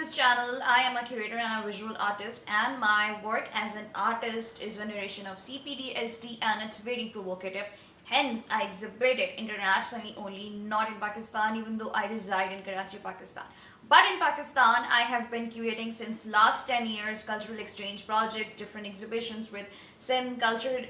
this channel. I am a curator and a visual artist, and my work as an artist is a narration of CPDSD, and it's very provocative. Hence, I exhibit it internationally only, not in Pakistan, even though I reside in Karachi, Pakistan. But in Pakistan, I have been curating since last 10 years cultural exchange projects, different exhibitions with Sindh Culture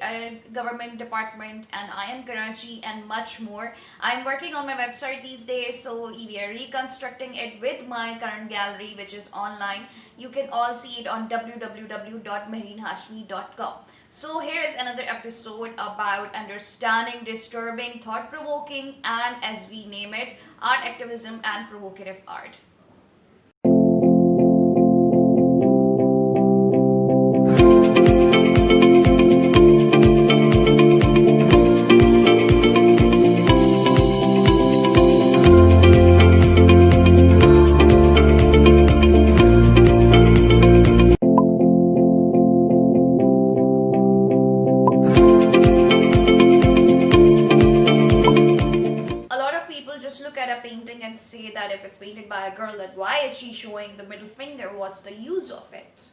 Government Department, and I am Karachi, and much more. I'm working on my website these days, so we are reconstructing it with my current gallery, which is online. You can all see it on www.mehreenhashmi.com. So here is another episode about understanding, disturbing, thought-provoking, and as we name it, art activism and provocative art. A lot of people just look at a painting and say that if it's painted by a girl, that why is she showing the middle finger? What's the use of it?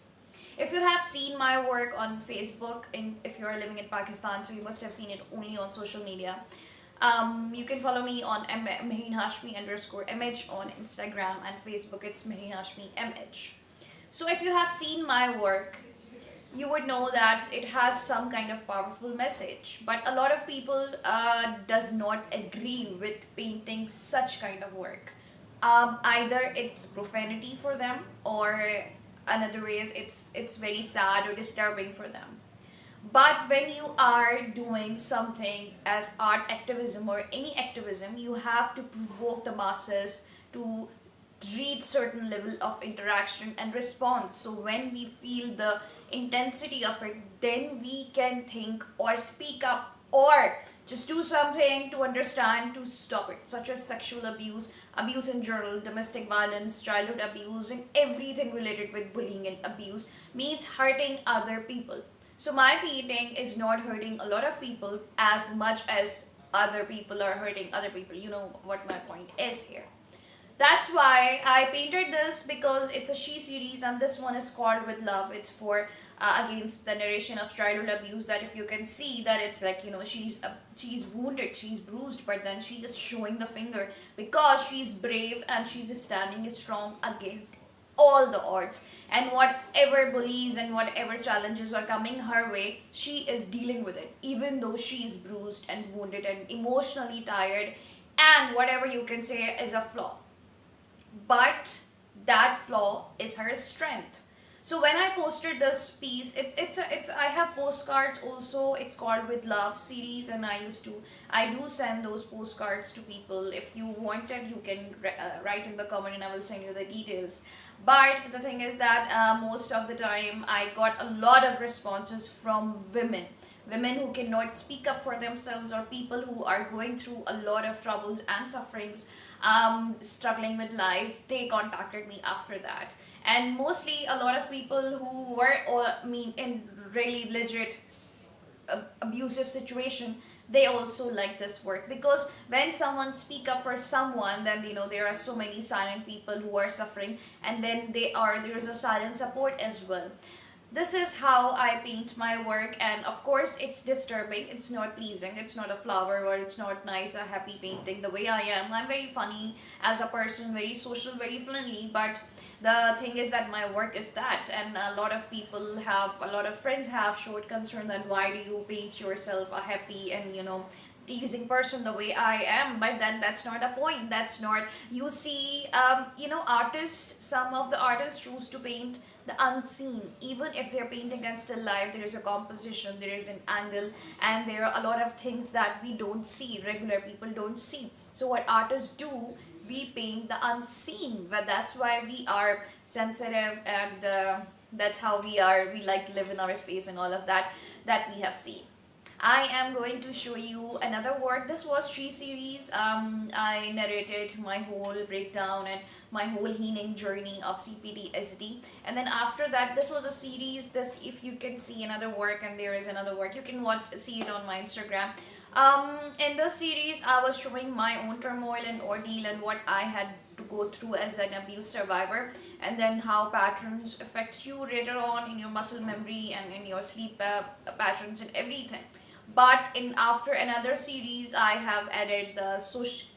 If you have seen my work on Facebook, if you're living in Pakistan, so you must have seen it only on social media. You can follow me on Mehreen Hashmi underscore image on Instagram and Facebook. It's Mehreen Hashmi image. So if you have seen my work, you would know that it has some kind of powerful message, but a lot of people does not agree with painting such kind of work. Either it's profanity for them, or another way is it's very sad or disturbing for them. But when you are doing something as art activism or any activism, you have to provoke the masses to reach certain level of interaction and response. So when we feel the intensity of it, then we can think or speak up or just do something to understand to stop it, such as sexual abuse, abuse in general, domestic violence, childhood abuse, and everything related with bullying and abuse means hurting other people. So my painting is not hurting a lot of people as much as other people are hurting other people. You know what my point is here. That's why I painted this, because it's a she series, and this one is called With Love. It's for against the narration of childhood abuse. That if you can see that it's like, she's wounded, she's bruised, but then she is showing the finger because she's brave and she's standing strong against all the odds, and whatever bullies and whatever challenges are coming her way, she is dealing with it, even though she is bruised and wounded and emotionally tired, and whatever you can say is a flaw, but that flaw is her strength. So when I posted this piece, it's I have postcards also. It's called With Love series, and I do send those postcards to people. If you wanted, you can write in the comment and I will send you the details. But the thing is that most of the time I got a lot of responses from women who cannot speak up for themselves, or people who are going through a lot of troubles and sufferings, struggling with life. They contacted me after that, and mostly a lot of people who were, or I mean, in really legit abusive situation, they also like this work, because when someone speak up for someone, then there are so many silent people who are suffering, and then there's a silent support as well. This is how I paint my work, and of course it's disturbing, it's not pleasing, it's not a flower, or it's not nice, a happy painting the way I am. I'm very funny as a person, very social, very friendly, but the thing is that my work is that, and a lot of friends have showed concern that why do you paint yourself a happy and pleasing person the way I am. But then that's not a point. That's not, you see, artists, some of the artists choose to paint the unseen. Even if they're painting against still life, there is a composition, there is an angle, and there are a lot of things that we don't see, regular people don't see. So what artists do, we paint the unseen, but that's why we are sensitive, and that's how we like to live in our space and all of that we have seen. I am going to show you another work. This was Tree series. I narrated my whole breakdown and my whole healing journey of CPTSD. And then after that, this was a series. This, if you can see another work, and there is another work, you can see it on my Instagram. In this series, I was showing my own turmoil and ordeal and what I had to go through as an abuse survivor, and then how patterns affect you later on in your muscle memory and in your sleep patterns and everything. But in after another series, I have added the social,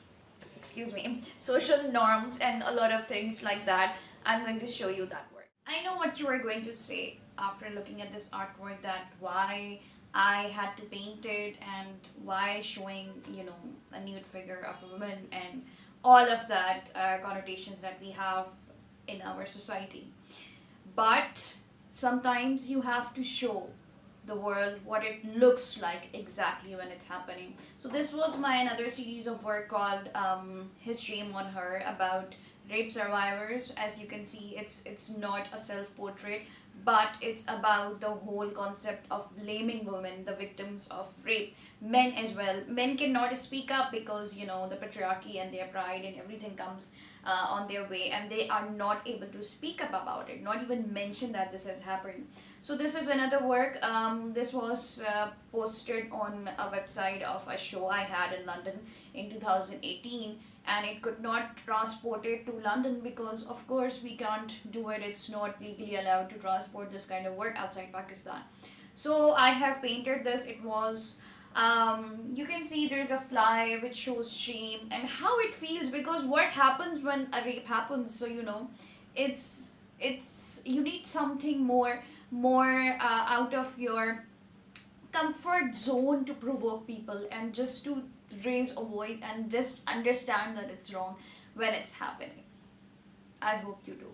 excuse me, social norms and a lot of things like that. I'm going to show you that work. I know what you are going to say after looking at this artwork, that why I had to paint it and why showing, a nude figure of a woman and all of that connotations that we have in our society. But sometimes you have to show the world what it looks like exactly when it's happening. So this was my another series of work called His Shame on Her, about rape survivors. As you can see, it's not a self portrait, but it's about the whole concept of blaming women, the victims of rape. Men as well, men cannot speak up because the patriarchy and their pride and everything comes on their way, and they are not able to speak up about it, not even mention that this has happened. So this is another work. This was posted on a website of a show I had in London in 2018, and it could not transport it to London because, of course, we can't do it. It's not legally allowed to transport this kind of work outside Pakistan. So I have painted this. It was, you can see there's a fly which shows shame and how it feels, because what happens when a rape happens. So it's you need something more out of your comfort zone to provoke people and just to raise a voice and just understand that it's wrong when it's happening. I hope you do.